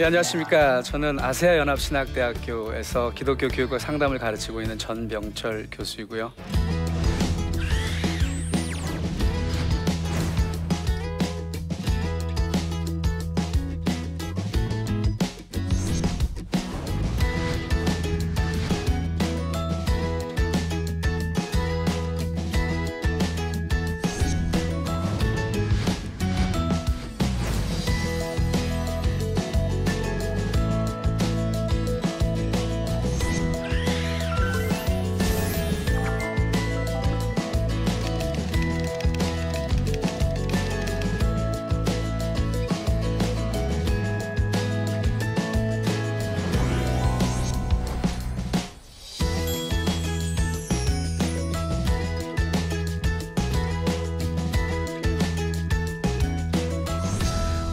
네, 안녕하십니까. 저는 아세아 연합신학대학교에서 기독교 교육과 상담을 가르치고 있는 전병철 교수이고요.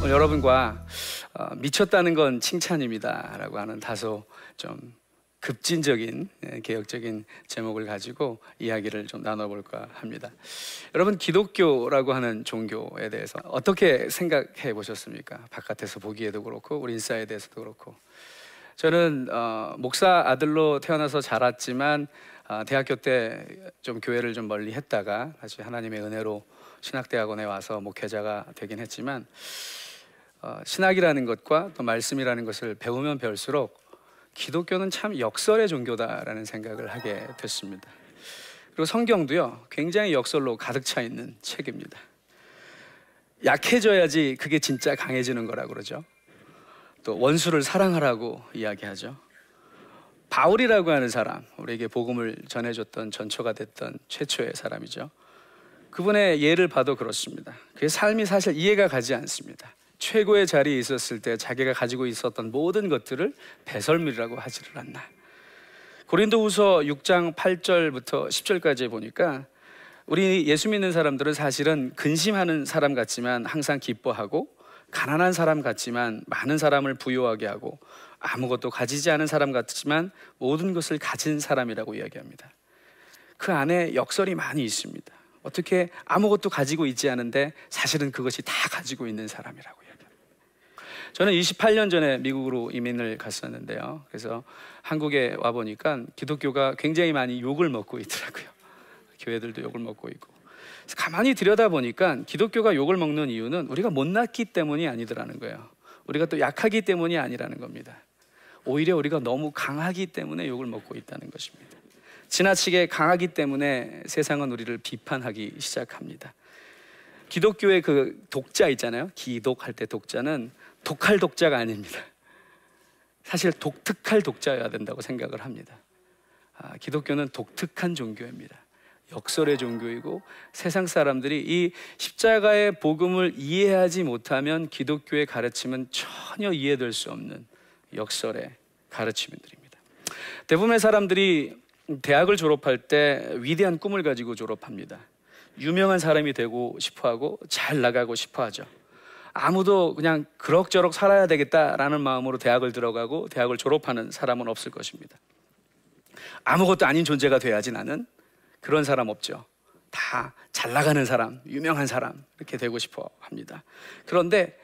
오늘 여러분과 미쳤다는 건 칭찬입니다 라고 하는 다소 좀 급진적인 개혁적인 제목을 가지고 이야기를 좀 나눠볼까 합니다. 여러분, 기독교라고 하는 종교에 대해서 어떻게 생각해 보셨습니까? 바깥에서 보기에도 그렇고 우리 인사이드에서도 그렇고. 저는 목사 아들로 태어나서 자랐지만 대학교 때 좀 교회를 좀 멀리 했다가 다시 하나님의 은혜로 신학대학원에 와서 목회자가 되긴 했지만 신학이라는 것과 또 말씀이라는 것을 배우면 배울수록 기독교는 참 역설의 종교다라는 생각을 하게 됐습니다. 그리고 성경도요, 굉장히 역설로 가득 차 있는 책입니다. 약해져야지 그게 진짜 강해지는 거라고 그러죠. 또 원수를 사랑하라고 이야기하죠. 바울이라고 하는 사람, 우리에게 복음을 전해줬던 전초가 됐던 최초의 사람이죠. 그분의 예를 봐도 그렇습니다. 그의 삶이 사실 이해가 가지 않습니다. 최고의 자리에 있었을 때 자기가 가지고 있었던 모든 것들을 배설물이라고 하지를 않나. 고린도후서 6장 8절부터 10절까지 보니까 우리 예수 믿는 사람들은 사실은 근심하는 사람 같지만 항상 기뻐하고, 가난한 사람 같지만 많은 사람을 부유하게 하고, 아무것도 가지지 않은 사람 같지만 모든 것을 가진 사람이라고 이야기합니다. 그 안에 역설이 많이 있습니다. 어떻게 아무것도 가지고 있지 않은데 사실은 그것이 다 가지고 있는 사람이라고 이야기합니다. 저는 28년 전에 미국으로 이민을 갔었는데요. 그래서 한국에 와보니까 기독교가 굉장히 많이 욕을 먹고 있더라고요. 교회들도 욕을 먹고 있고. 그래서 가만히 들여다보니까 기독교가 욕을 먹는 이유는 우리가 못났기 때문이 아니더라는 거예요. 우리가 또 약하기 때문이 아니라는 겁니다. 오히려 우리가 너무 강하기 때문에 욕을 먹고 있다는 것입니다. 지나치게 강하기 때문에 세상은 우리를 비판하기 시작합니다. 기독교의 그 독자 있잖아요. 기독할 때 독자는 독할 독자가 아닙니다. 사실 독특할 독자여야 된다고 생각을 합니다. 기독교는 독특한 종교입니다. 역설의 종교이고, 세상 사람들이 이 십자가의 복음을 이해하지 못하면 기독교의 가르침은 전혀 이해될 수 없는 역설의 가르침들입니다. 대부분의 사람들이 대학을 졸업할 때 위대한 꿈을 가지고 졸업합니다. 유명한 사람이 되고 싶어하고 잘 나가고 싶어하죠. 아무도 그냥 그럭저럭 살아야 되겠다라는 마음으로 대학을 들어가고 대학을 졸업하는 사람은 없을 것입니다. 아무것도 아닌 존재가 돼야지 나는, 그런 사람 없죠. 다 잘 나가는 사람, 유명한 사람, 이렇게 되고 싶어 합니다. 그런데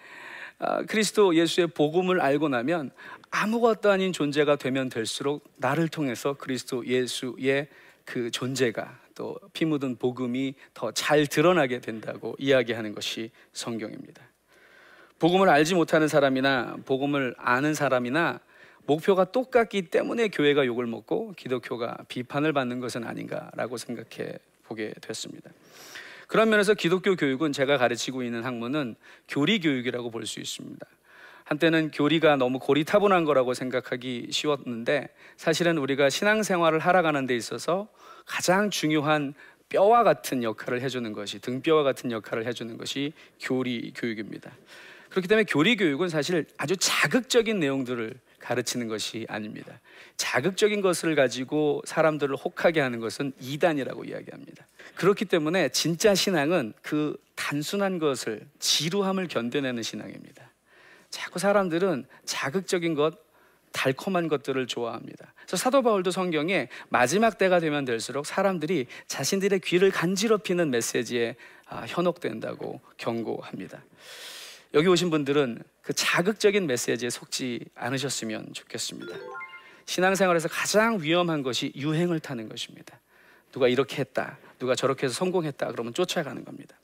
그리스도 예수의 복음을 알고 나면 아무것도 아닌 존재가 되면 될수록 나를 통해서 그리스도 예수의 그 존재가, 또 피 묻은 복음이 더 잘 드러나게 된다고 이야기하는 것이 성경입니다. 복음을 알지 못하는 사람이나 복음을 아는 사람이나 목표가 똑같기 때문에 교회가 욕을 먹고 기독교가 비판을 받는 것은 아닌가라고 생각해 보게 됐습니다. 그런 면에서 기독교 교육은, 제가 가르치고 있는 학문은 교리 교육이라고 볼 수 있습니다. 한때는 교리가 너무 고리타분한 거라고 생각하기 쉬웠는데, 사실은 우리가 신앙생활을 살아가는 데 있어서 가장 중요한 뼈와 같은 역할을 해주는 것이, 등뼈와 같은 역할을 해주는 것이 교리 교육입니다. 그렇기 때문에 교리 교육은 사실 아주 자극적인 내용들을 가르치는 것이 아닙니다. 자극적인 것을 가지고 사람들을 혹하게 하는 것은 이단이라고 이야기합니다. 그렇기 때문에 진짜 신앙은 그 단순한 것을, 지루함을 견뎌내는 신앙입니다. 자꾸 사람들은 자극적인 것, 달콤한 것들을 좋아합니다. 그래서 사도 바울도 성경에 마지막 때가 되면 될수록 사람들이 자신들의 귀를 간지럽히는 메시지에 현혹된다고 경고합니다. 여기 오신 분들은 그 자극적인 메시지에 속지 않으셨으면 좋겠습니다. 신앙생활에서 가장 위험한 것이 유행을 타는 것입니다. 누가 이렇게 했다, 누가 저렇게 해서 성공했다 그러면 쫓아가는 겁니다.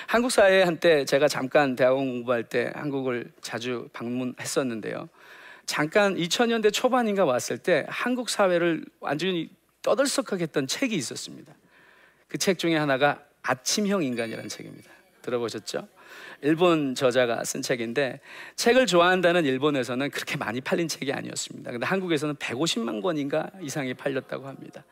한국 사회에 한때 제가 잠깐 대학원 공부할 때 한국을 자주 방문했었는데요. 잠깐 2000년대 초반인가 왔을 때 한국 사회를 완전히 떠들썩하게 했던 책이 있었습니다. 그 책 중에 하나가 아침형 인간이라는 책입니다. 들어보셨죠? 일본 저자가 쓴 책인데 책을 좋아한다는 일본에서는 그렇게 많이 팔린 책이 아니었습니다. 근데 한국에서는 150만 권인가 이상이 팔렸다고 합니다.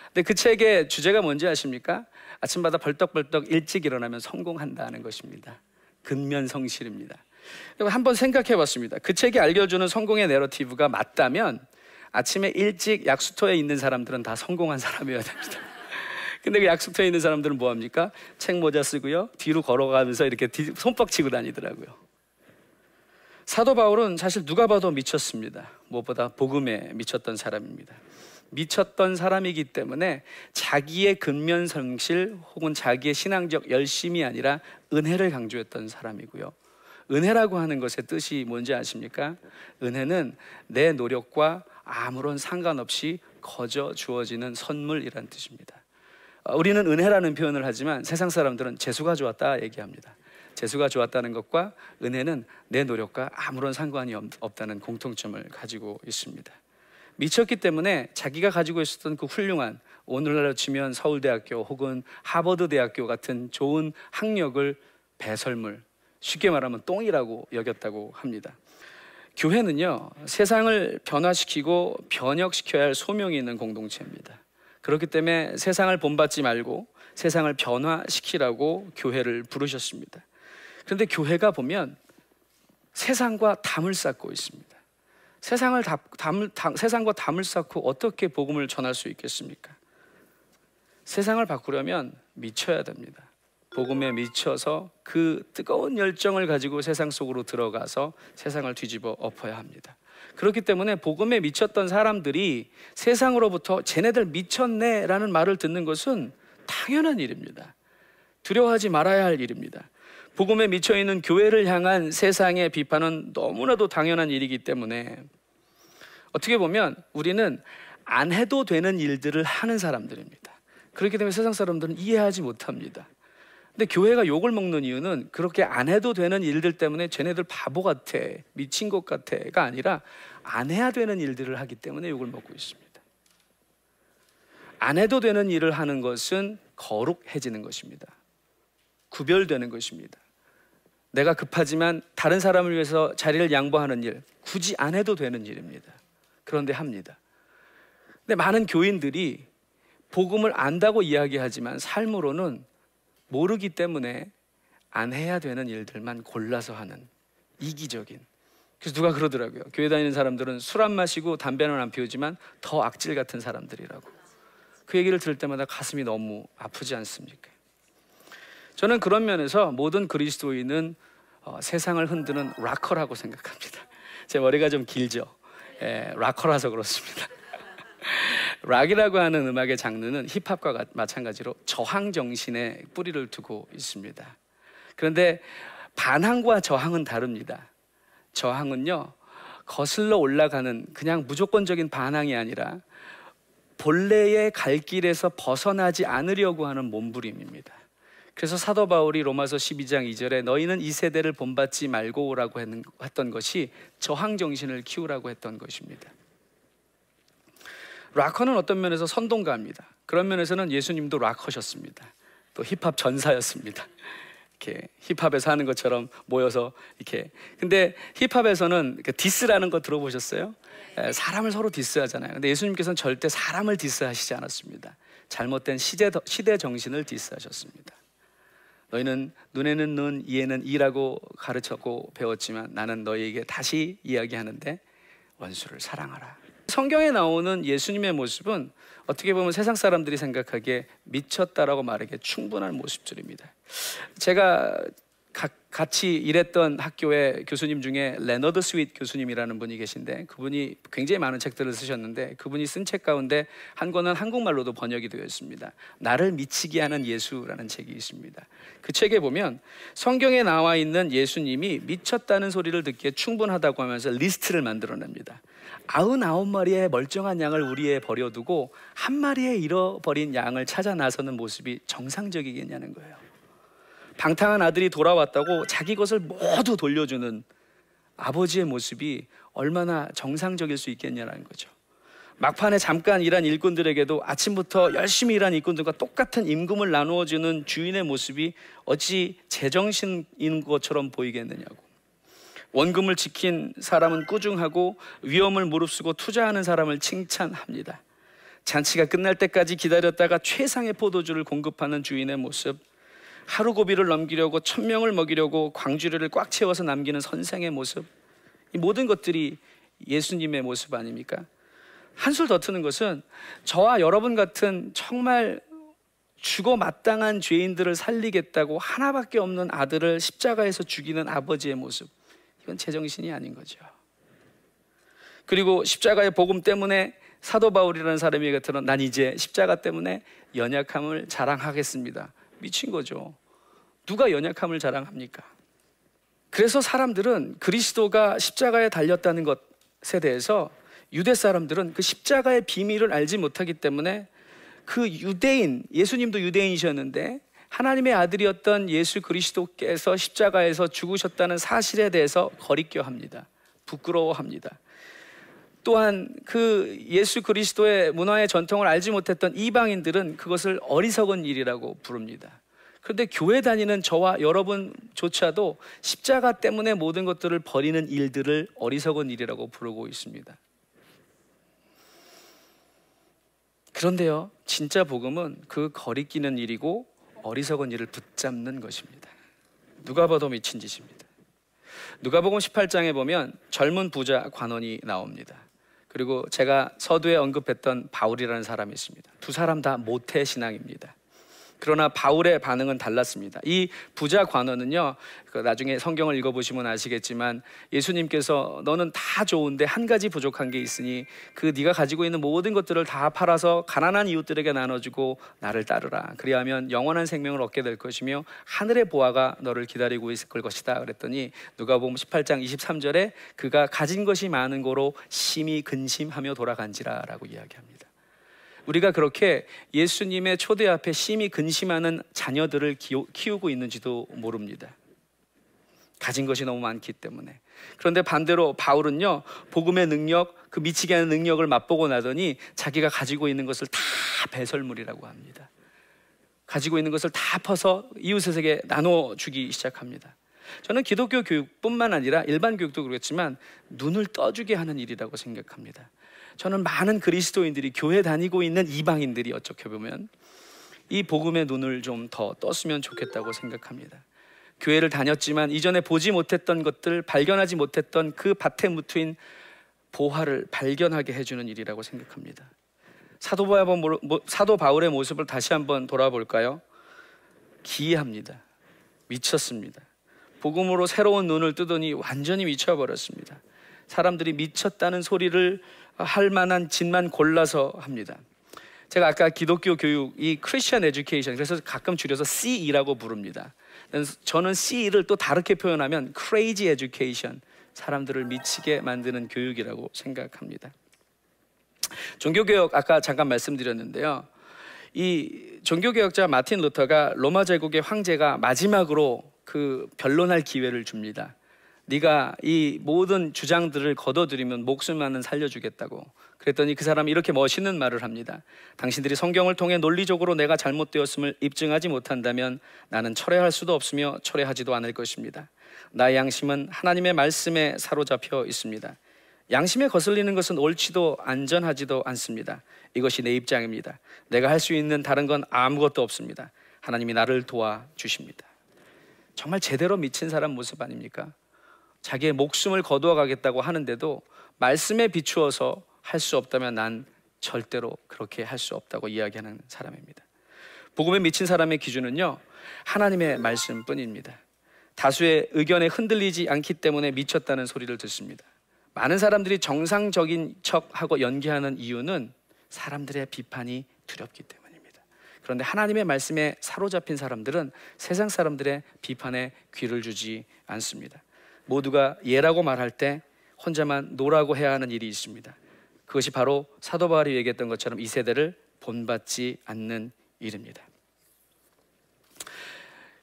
근데 그 책의 주제가 뭔지 아십니까? 아침마다 벌떡벌떡 일찍 일어나면 성공한다는 것입니다. 근면성실입니다. 한번 생각해 봤습니다. 그 책이 알려주는 성공의 내러티브가 맞다면 아침에 일찍 약수터에 있는 사람들은 다 성공한 사람이어야 됩니다. 근데 그 약수터에 있는 사람들은 뭐 합니까? 책 모자 쓰고요, 뒤로 걸어가면서 이렇게 손뼉 치고 다니더라고요. 사도 바울은 사실 누가 봐도 미쳤습니다. 무엇보다 복음에 미쳤던 사람입니다. 미쳤던 사람이기 때문에 자기의 근면성실 혹은 자기의 신앙적 열심이 아니라 은혜를 강조했던 사람이고요. 은혜라고 하는 것의 뜻이 뭔지 아십니까? 은혜는 내 노력과 아무런 상관없이 거저 주어지는 선물이란 뜻입니다. 우리는 은혜라는 표현을 하지만 세상 사람들은 재수가 좋았다 얘기합니다. 재수가 좋았다는 것과 은혜는 내 노력과 아무런 상관이 없다는 공통점을 가지고 있습니다. 미쳤기 때문에 자기가 가지고 있었던 그 훌륭한, 오늘날로 치면 서울대학교 혹은 하버드대학교 같은 좋은 학력을 배설물, 쉽게 말하면 똥이라고 여겼다고 합니다. 교회는요, 세상을 변화시키고 변혁시켜야 할 소명이 있는 공동체입니다. 그렇기 때문에 세상을 본받지 말고 세상을 변화시키라고 교회를 부르셨습니다. 그런데 교회가 보면 세상과 담을 쌓고 있습니다. 세상과 담을 쌓고 어떻게 복음을 전할 수 있겠습니까? 세상을 바꾸려면 미쳐야 됩니다. 복음에 미쳐서 그 뜨거운 열정을 가지고 세상 속으로 들어가서 세상을 뒤집어 엎어야 합니다. 그렇기 때문에 복음에 미쳤던 사람들이 세상으로부터 쟤네들 미쳤네 라는 말을 듣는 것은 당연한 일입니다. 두려워하지 말아야 할 일입니다. 복음에 미쳐있는 교회를 향한 세상의 비판은 너무나도 당연한 일이기 때문에 어떻게 보면 우리는 안 해도 되는 일들을 하는 사람들입니다. 그렇기 때문에 세상 사람들은 이해하지 못합니다. 근데 교회가 욕을 먹는 이유는 그렇게 안 해도 되는 일들 때문에 쟤네들 바보 같아, 미친 것 같아가 아니라 안 해야 되는 일들을 하기 때문에 욕을 먹고 있습니다. 안 해도 되는 일을 하는 것은 거룩해지는 것입니다. 구별되는 것입니다. 내가 급하지만 다른 사람을 위해서 자리를 양보하는 일, 굳이 안 해도 되는 일입니다. 그런데 합니다. 근데 많은 교인들이 복음을 안다고 이야기하지만 삶으로는 모르기 때문에 안 해야 되는 일들만 골라서 하는 이기적인. 그래서 누가 그러더라고요. 교회 다니는 사람들은 술 안 마시고 담배는 안 피우지만 더 악질 같은 사람들이라고. 그 얘기를 들을 때마다 가슴이 너무 아프지 않습니까? 저는 그런 면에서 모든 그리스도인은 세상을 흔드는 락커라고 생각합니다. 제 머리가 좀 길죠? 락커라서 그렇습니다. 락이라고 하는 음악의 장르는 힙합과 마찬가지로 저항 정신에 뿌리를 두고 있습니다. 그런데 반항과 저항은 다릅니다. 저항은요, 거슬러 올라가는 그냥 무조건적인 반항이 아니라 본래의 갈 길에서 벗어나지 않으려고 하는 몸부림입니다. 그래서 사도 바울이 로마서 12장 2절에 너희는 이 세대를 본받지 말고라고 했던 것이 저항 정신을 키우라고 했던 것입니다. 락커는 어떤 면에서 선동가입니다. 그런 면에서는 예수님도 락커셨습니다. 또 힙합 전사였습니다. 이렇게 힙합에서 하는 것처럼 모여서 이렇게. 근데 힙합에서는 디스라는 거 들어보셨어요? 사람을 서로 디스하잖아요. 근데 예수님께서는 절대 사람을 디스하시지 않았습니다. 잘못된 시대 정신을 디스하셨습니다. 너희는 눈에는 눈, 이에는 이라고 가르쳤고 배웠지만 나는 너희에게 다시 이야기하는데 원수를 사랑하라. 성경에 나오는 예수님의 모습은 어떻게 보면 세상 사람들이 생각하기에 미쳤다라고 말하기에 충분한 모습들입니다. 제가 같이 일했던 학교의 교수님 중에 레너드 스윗 교수님이라는 분이 계신데, 그분이 굉장히 많은 책들을 쓰셨는데 그분이 쓴 책 가운데 한 권은 한국말로도 번역이 되어 있습니다. 나를 미치게 하는 예수라는 책이 있습니다. 그 책에 보면 성경에 나와 있는 예수님이 미쳤다는 소리를 듣기에 충분하다고 하면서 리스트를 만들어냅니다. 99마리의 멀쩡한 양을 우리에 버려두고 한 마리의 잃어버린 양을 찾아 나서는 모습이 정상적이겠냐는 거예요. 방탕한 아들이 돌아왔다고 자기 것을 모두 돌려주는 아버지의 모습이 얼마나 정상적일 수 있겠냐는 거죠. 막판에 잠깐 일한 일꾼들에게도 아침부터 열심히 일한 일꾼들과 똑같은 임금을 나누어주는 주인의 모습이 어찌 제정신인 것처럼 보이겠느냐고. 원금을 지킨 사람은 꾸중하고 위험을 무릅쓰고 투자하는 사람을 칭찬합니다. 잔치가 끝날 때까지 기다렸다가 최상의 포도주를 공급하는 주인의 모습, 하루 고비를 넘기려고 1000명을 먹이려고 광주리를 꽉 채워서 남기는 선생의 모습, 이 모든 것들이 예수님의 모습 아닙니까? 한술 더 트는 것은 저와 여러분 같은 정말 죽어 마땅한 죄인들을 살리겠다고 하나밖에 없는 아들을 십자가에서 죽이는 아버지의 모습, 이건 제정신이 아닌 거죠. 그리고 십자가의 복음 때문에 사도 바울이라는 사람이 겉으로는 난 이제 십자가 때문에 연약함을 자랑하겠습니다. 미친 거죠. 누가 연약함을 자랑합니까? 그래서 사람들은 그리스도가 십자가에 달렸다는 것에 대해서, 유대 사람들은 그 십자가의 비밀을 알지 못하기 때문에 그 유대인, 예수님도 유대인이셨는데 하나님의 아들이었던 예수 그리스도께서 십자가에서 죽으셨다는 사실에 대해서 거리껴합니다. 부끄러워합니다. 또한 그 예수 그리스도의 문화의 전통을 알지 못했던 이방인들은 그것을 어리석은 일이라고 부릅니다. 그런데 교회 다니는 저와 여러분조차도 십자가 때문에 모든 것들을 버리는 일들을 어리석은 일이라고 부르고 있습니다. 그런데요, 진짜 복음은 그 거리끼는 일이고 어리석은 일을 붙잡는 것입니다. 누가 봐도 미친 짓입니다. 누가복음 18장에 보면 젊은 부자 관원이 나옵니다. 그리고 제가 서두에 언급했던 바울이라는 사람이 있습니다. 두 사람 다 모태 신앙입니다. 그러나 바울의 반응은 달랐습니다. 이 부자 관원은요, 나중에 성경을 읽어보시면 아시겠지만 예수님께서 너는 다 좋은데 한 가지 부족한 게 있으니 그 네가 가지고 있는 모든 것들을 다 팔아서 가난한 이웃들에게 나눠주고 나를 따르라. 그리하면 영원한 생명을 얻게 될 것이며 하늘의 보화가 너를 기다리고 있을 것이다. 그랬더니 누가복음 18장 23절에 그가 가진 것이 많은 고로 심히 근심하며 돌아간지라 라고 이야기합니다. 우리가 그렇게 예수님의 초대 앞에 심히 근심하는 자녀들을 키우고 있는지도 모릅니다. 가진 것이 너무 많기 때문에. 그런데 반대로 바울은요, 복음의 능력, 그 미치게 하는 능력을 맛보고 나더니 자기가 가지고 있는 것을 다 배설물이라고 합니다. 가지고 있는 것을 다 퍼서 이웃에게 나눠주기 시작합니다. 저는 기독교 교육뿐만 아니라 일반 교육도 그렇지만 눈을 떠주게 하는 일이라고 생각합니다. 저는 많은 그리스도인들이, 교회 다니고 있는 이방인들이 어떻게 보면 이 복음의 눈을 좀 더 떴으면 좋겠다고 생각합니다. 교회를 다녔지만 이전에 보지 못했던 것들, 발견하지 못했던 그 밭에 묻힌 보화를 발견하게 해주는 일이라고 생각합니다. 사도 바울의 모습을 다시 한번 돌아볼까요? 기이합니다. 미쳤습니다. 복음으로 새로운 눈을 뜨더니 완전히 미쳐버렸습니다. 사람들이 미쳤다는 소리를 할 만한 짓만 골라서 합니다. 제가 아까 기독교 교육이 Christian Education, 그래서 가끔 줄여서 CE라고 부릅니다. 저는 CE를 또 다르게 표현하면 Crazy Education, 사람들을 미치게 만드는 교육이라고 생각합니다. 종교개혁 아까 잠깐 말씀드렸는데요, 이 종교개혁자 마틴 루터가 로마 제국의 황제가 마지막으로 그 변론할 기회를 줍니다. 네가 이 모든 주장들을 거둬들이면 목숨만은 살려주겠다고. 그랬더니 그 사람이 이렇게 멋있는 말을 합니다. 당신들이 성경을 통해 논리적으로 내가 잘못되었음을 입증하지 못한다면 나는 철회할 수도 없으며 철회하지도 않을 것입니다. 나의 양심은 하나님의 말씀에 사로잡혀 있습니다. 양심에 거슬리는 것은 옳지도 안전하지도 않습니다. 이것이 내 입장입니다. 내가 할 수 있는 다른 건 아무것도 없습니다. 하나님이 나를 도와주십니다. 정말 제대로 미친 사람 모습 아닙니까? 자기의 목숨을 거두어 가겠다고 하는데도 말씀에 비추어서 할 수 없다면 난 절대로 그렇게 할 수 없다고 이야기하는 사람입니다. 복음에 미친 사람의 기준은요, 하나님의 말씀뿐입니다. 다수의 의견에 흔들리지 않기 때문에 미쳤다는 소리를 듣습니다. 많은 사람들이 정상적인 척하고 연기하는 이유는 사람들의 비판이 두렵기 때문입니다. 그런데 하나님의 말씀에 사로잡힌 사람들은 세상 사람들의 비판에 귀를 주지 않습니다. 모두가 예라고 말할 때 혼자만 노라고 해야 하는 일이 있습니다. 그것이 바로 사도 바울이 얘기했던 것처럼 이 세대를 본받지 않는 일입니다.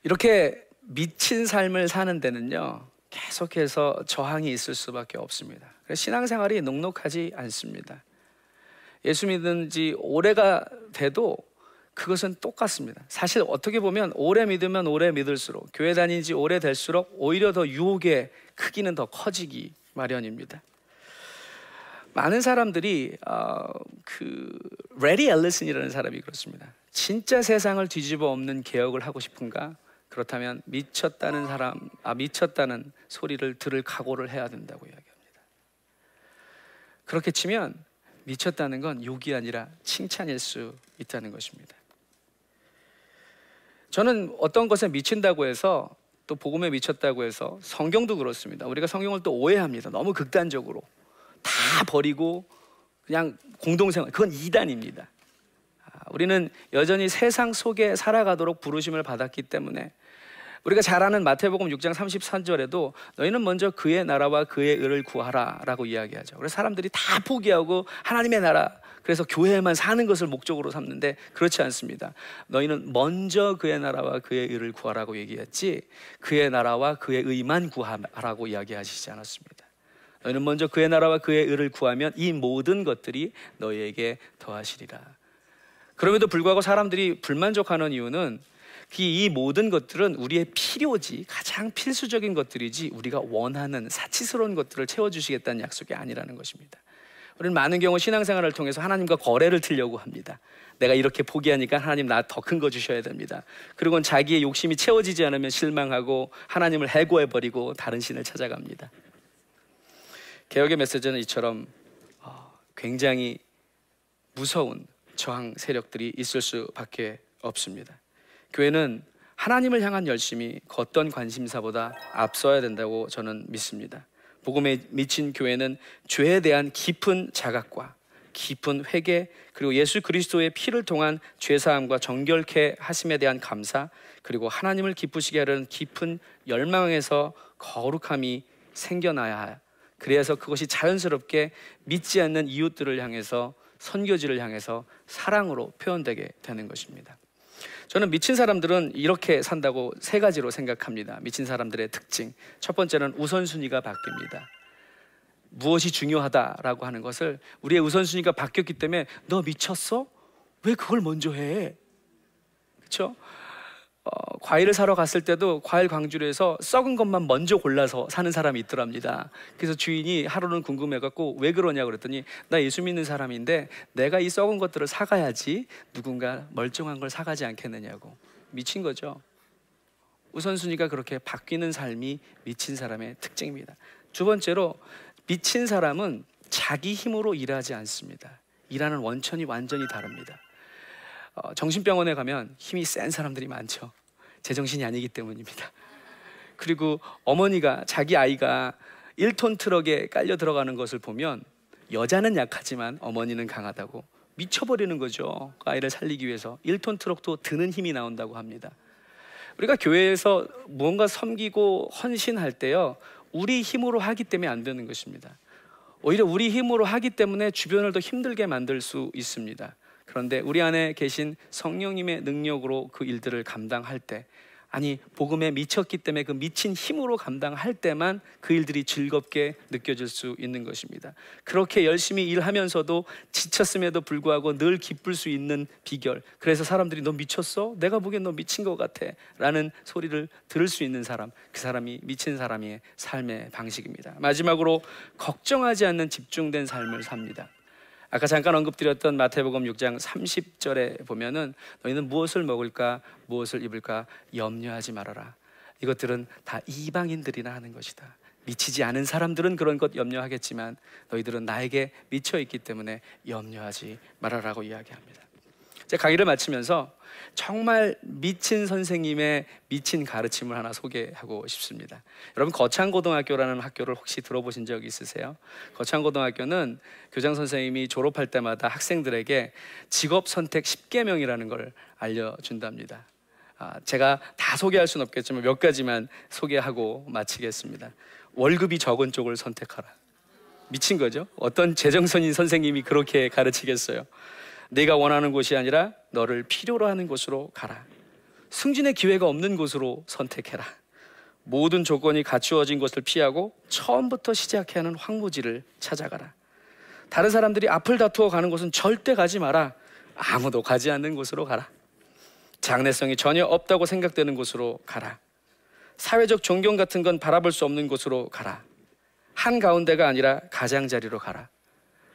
이렇게 미친 삶을 사는 데는요, 계속해서 저항이 있을 수밖에 없습니다. 그래서 신앙생활이 녹록하지 않습니다. 예수 믿은 지 오래가 돼도 그것은 똑같습니다. 사실 어떻게 보면 오래 믿으면 오래 믿을수록, 교회 다닌 지 오래 될수록 오히려 더 유혹의 크기는 더 커지기 마련입니다. 많은 사람들이 레리 앨리슨이라는 사람이 그렇습니다. 진짜 세상을 뒤집어 엎는 개혁을 하고 싶은가? 그렇다면 미쳤다는 미쳤다는 소리를 들을 각오를 해야 된다고 이야기합니다. 그렇게 치면 미쳤다는 건 욕이 아니라 칭찬일 수 있다는 것입니다. 저는 어떤 것에 미친다고 해서, 또 복음에 미쳤다고 해서, 성경도 그렇습니다. 우리가 성경을 또 오해합니다. 너무 극단적으로 다 버리고 그냥 공동생활, 그건 이단입니다. 우리는 여전히 세상 속에 살아가도록 부르심을 받았기 때문에, 우리가 잘 아는 마태복음 6장 33절에도 너희는 먼저 그의 나라와 그의 의를 구하라 라고 이야기하죠. 그래서 사람들이 다 포기하고 하나님의 나라, 그래서 교회에만 사는 것을 목적으로 삼는데 그렇지 않습니다. 너희는 먼저 그의 나라와 그의 의를 구하라고 얘기했지, 그의 나라와 그의 의만 구하라고 이야기하시지 않았습니다. 너희는 먼저 그의 나라와 그의 의를 구하면 이 모든 것들이 너희에게 더하시리라. 그럼에도 불구하고 사람들이 불만족하는 이유는 이 모든 것들은 우리의 필요지, 가장 필수적인 것들이지 우리가 원하는 사치스러운 것들을 채워주시겠다는 약속이 아니라는 것입니다. 우리는 많은 경우 신앙생활을 통해서 하나님과 거래를 틀려고 합니다. 내가 이렇게 포기하니까 하나님 나 더 큰 거 주셔야 됩니다. 그리고는 자기의 욕심이 채워지지 않으면 실망하고 하나님을 해고해버리고 다른 신을 찾아갑니다. 개혁의 메시지는 이처럼 굉장히 무서운 저항 세력들이 있을 수밖에 없습니다. 교회는 하나님을 향한 열심이 그 어떤 관심사보다 앞서야 된다고 저는 믿습니다. 복음에 미친 교회는 죄에 대한 깊은 자각과 깊은 회개, 그리고 예수 그리스도의 피를 통한 죄사함과 정결케 하심에 대한 감사, 그리고 하나님을 기쁘시게 하려는 깊은 열망에서 거룩함이 생겨나야 할, 그래서 그것이 자연스럽게 믿지 않는 이웃들을 향해서, 선교지를 향해서 사랑으로 표현되게 되는 것입니다. 저는 미친 사람들은 이렇게 산다고 세 가지로 생각합니다. 미친 사람들의 특징. 첫 번째는 우선순위가 바뀝니다. 무엇이 중요하다라고 하는 것을, 우리의 우선순위가 바뀌었기 때문에 너 미쳤어? 왜 그걸 먼저 해? 그렇죠? 과일을 사러 갔을 때도 과일 광주리에서 썩은 것만 먼저 골라서 사는 사람이 있더랍니다. 그래서 주인이 하루는 궁금해갖고 왜 그러냐고 그랬더니, 나 예수 믿는 사람인데 내가 이 썩은 것들을 사가야지 누군가 멀쩡한 걸 사가지 않겠느냐고. 미친 거죠. 우선순위가 그렇게 바뀌는 삶이 미친 사람의 특징입니다. 두 번째로, 미친 사람은 자기 힘으로 일하지 않습니다. 일하는 원천이 완전히 다릅니다. 정신병원에 가면 힘이 센 사람들이 많죠. 제정신이 아니기 때문입니다. 그리고 어머니가 자기 아이가 1톤 트럭에 깔려 들어가는 것을 보면 여자는 약하지만 어머니는 강하다고 미쳐버리는 거죠. 그 아이를 살리기 위해서 1톤 트럭도 드는 힘이 나온다고 합니다. 우리가 교회에서 무언가 섬기고 헌신할 때요, 우리 힘으로 하기 때문에 안 되는 것입니다. 오히려 우리 힘으로 하기 때문에 주변을 더 힘들게 만들 수 있습니다. 그런데 우리 안에 계신 성령님의 능력으로 그 일들을 감당할 때, 아니 복음에 미쳤기 때문에 그 미친 힘으로 감당할 때만 그 일들이 즐겁게 느껴질 수 있는 것입니다. 그렇게 열심히 일하면서도 지쳤음에도 불구하고 늘 기쁠 수 있는 비결, 그래서 사람들이 너 미쳤어? 내가 보기엔 너 미친 것 같아 라는 소리를 들을 수 있는 사람, 그 사람이 미친 사람의 삶의 방식입니다. 마지막으로, 걱정하지 않는 집중된 삶을 삽니다. 아까 잠깐 언급드렸던 마태복음 6장 30절에 보면은 너희는 무엇을 먹을까 무엇을 입을까 염려하지 말아라. 이것들은 다 이방인들이나 하는 것이다. 미치지 않은 사람들은 그런 것 염려하겠지만 너희들은 나에게 미쳐 있기 때문에 염려하지 말아라고 이야기합니다. 제 강의를 마치면서 정말 미친 선생님의 미친 가르침을 하나 소개하고 싶습니다. 여러분, 거창고등학교라는 학교를 혹시 들어보신 적 있으세요? 거창고등학교는 교장 선생님이 졸업할 때마다 학생들에게 직업 선택 10계명이라는 걸 알려준답니다. 제가 다 소개할 수는 없겠지만 몇 가지만 소개하고 마치겠습니다. 월급이 적은 쪽을 선택하라. 미친 거죠? 어떤 제정선인 선생님이 그렇게 가르치겠어요? 내가 원하는 곳이 아니라 너를 필요로 하는 곳으로 가라. 승진의 기회가 없는 곳으로 선택해라. 모든 조건이 갖추어진 것을 피하고 처음부터 시작해야 하는 황무지를 찾아가라. 다른 사람들이 앞을 다투어 가는 곳은 절대 가지 마라. 아무도 가지 않는 곳으로 가라. 장래성이 전혀 없다고 생각되는 곳으로 가라. 사회적 존경 같은 건 바라볼 수 없는 곳으로 가라. 한가운데가 아니라 가장자리로 가라.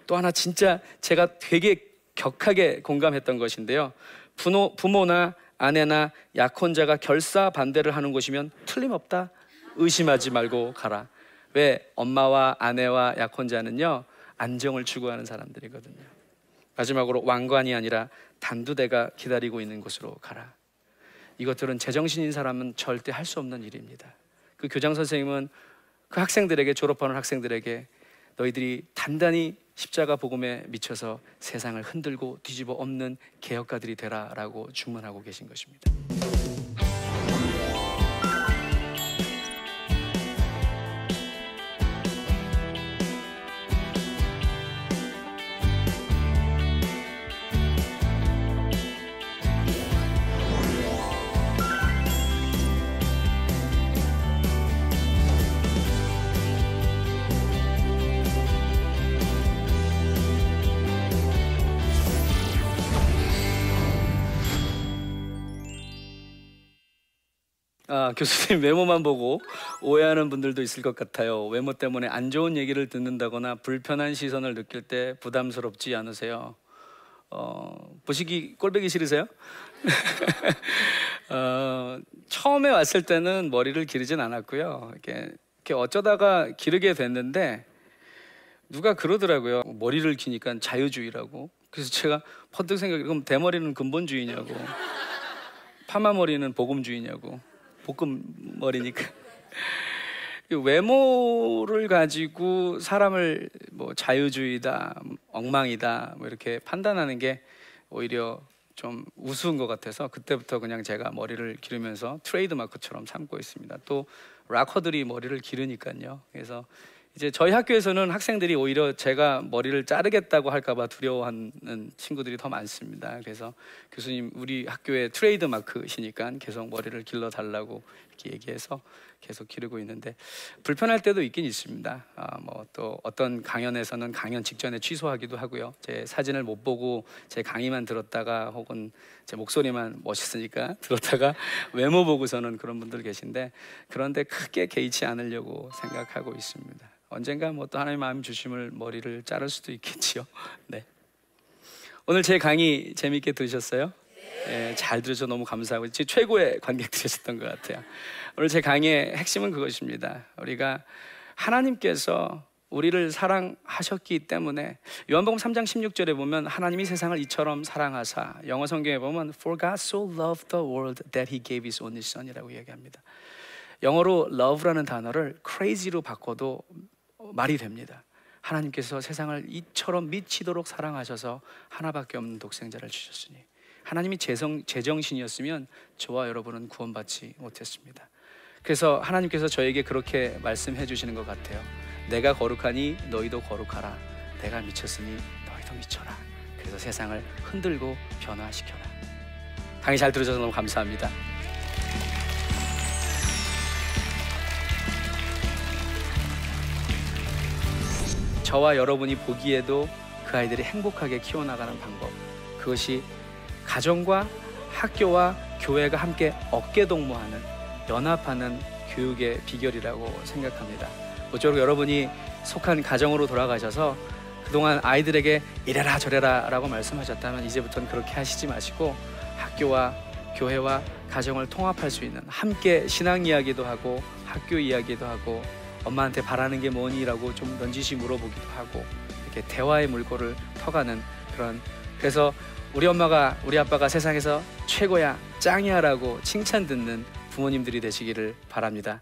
또 하나 진짜 제가 되게 격하게 공감했던 것인데요, 부모나 아내나 약혼자가 결사 반대를 하는 곳이면 틀림없다, 의심하지 말고 가라. 왜? 엄마와 아내와 약혼자는요, 안정을 추구하는 사람들이거든요. 마지막으로, 왕관이 아니라 단두대가 기다리고 있는 곳으로 가라. 이것들은 제정신인 사람은 절대 할 수 없는 일입니다. 그 교장 선생님은 그 학생들에게, 졸업하는 학생들에게 너희들이 단단히 십자가 복음에 미쳐서 세상을 흔들고 뒤집어 엎는 개혁가들이 되라라고 주문하고 계신 것입니다. 교수님 외모만 보고 오해하는 분들도 있을 것 같아요. 외모 때문에 안 좋은 얘기를 듣는다거나 불편한 시선을 느낄 때 부담스럽지 않으세요? 보시기 꼴보기 싫으세요? 처음에 왔을 때는 머리를 기르진 않았고요. 이렇게 어쩌다가 기르게 됐는데 누가 그러더라고요. 머리를 기니까 자유주의라고. 그래서 제가 퍼뜩 생각해, 그럼 대머리는 근본주의냐고, 파마머리는 복음주의냐고. 볶음머리니까. 외모를 가지고 사람을 뭐 자유주의다, 엉망이다 뭐 이렇게 판단하는 게 오히려 좀 우스운 것 같아서 그때부터 그냥 제가 머리를 기르면서 트레이드마크처럼 삼고 있습니다. 또 락커들이 머리를 기르니까요. 그래서 이제 저희 학교에서는 학생들이 오히려 제가 머리를 자르겠다고 할까 봐 두려워하는 친구들이 더 많습니다. 그래서 교수님, 우리 학교의 트레이드 마크시니까 계속 머리를 길러달라고 이렇게 얘기해서 계속 기르고 있는데, 불편할 때도 있긴 있습니다. 뭐 또 어떤 강연에서는 강연 직전에 취소하기도 하고요. 제 사진을 못 보고 제 강의만 들었다가, 혹은 제 목소리만 멋있으니까 들었다가 외모 보고서는 그런 분들 계신데, 그런데 크게 개의치 않으려고 생각하고 있습니다. 언젠가 뭐 또 하나님 마음 주심을 머리를 자를 수도 있겠지요. 네. 오늘 제 강의 재미있게 들으셨어요? 네, 잘 들으셔서 너무 감사하고 제 최고의 관객들이셨던 것 같아요. 오늘 제 강의의 핵심은 그것입니다. 우리가 하나님께서 우리를 사랑하셨기 때문에, 요한복음 3장 16절에 보면 하나님이 세상을 이처럼 사랑하사, 영어 성경에 보면 For God so loved the world that He gave His only Son이라고 얘기합니다. 영어로 love라는 단어를 crazy로 바꿔도 말이 됩니다. 하나님께서 세상을 이처럼 미치도록 사랑하셔서 하나밖에 없는 독생자를 주셨으니, 하나님이 제정신이었으면 저와 여러분은 구원받지 못했습니다. 그래서 하나님께서 저에게 그렇게 말씀해 주시는 것 같아요. 내가 거룩하니 너희도 거룩하라. 내가 미쳤으니 너희도 미쳐라. 그래서 세상을 흔들고 변화시켜라. 강의 잘 들으셔서 너무 감사합니다. 저와 여러분이 보기에도 그 아이들이 행복하게 키워나가는 방법, 그것이 가정과 학교와 교회가 함께 어깨동무하는, 연합하는 교육의 비결이라고 생각합니다. 모쪼록 여러분이 속한 가정으로 돌아가셔서 그동안 아이들에게 이래라 저래라 라고 말씀하셨다면 이제부터는 그렇게 하시지 마시고, 학교와 교회와 가정을 통합할 수 있는, 함께 신앙 이야기도 하고 학교 이야기도 하고, 엄마한테 바라는 게 뭐니? 라고 좀 넌지시 물어보기도 하고, 이렇게 대화의 물꼬를 터가는 그런 그래서 우리 엄마가 우리 아빠가 세상에서 최고야, 짱이야라고 칭찬 듣는 부모님들이 되시기를 바랍니다.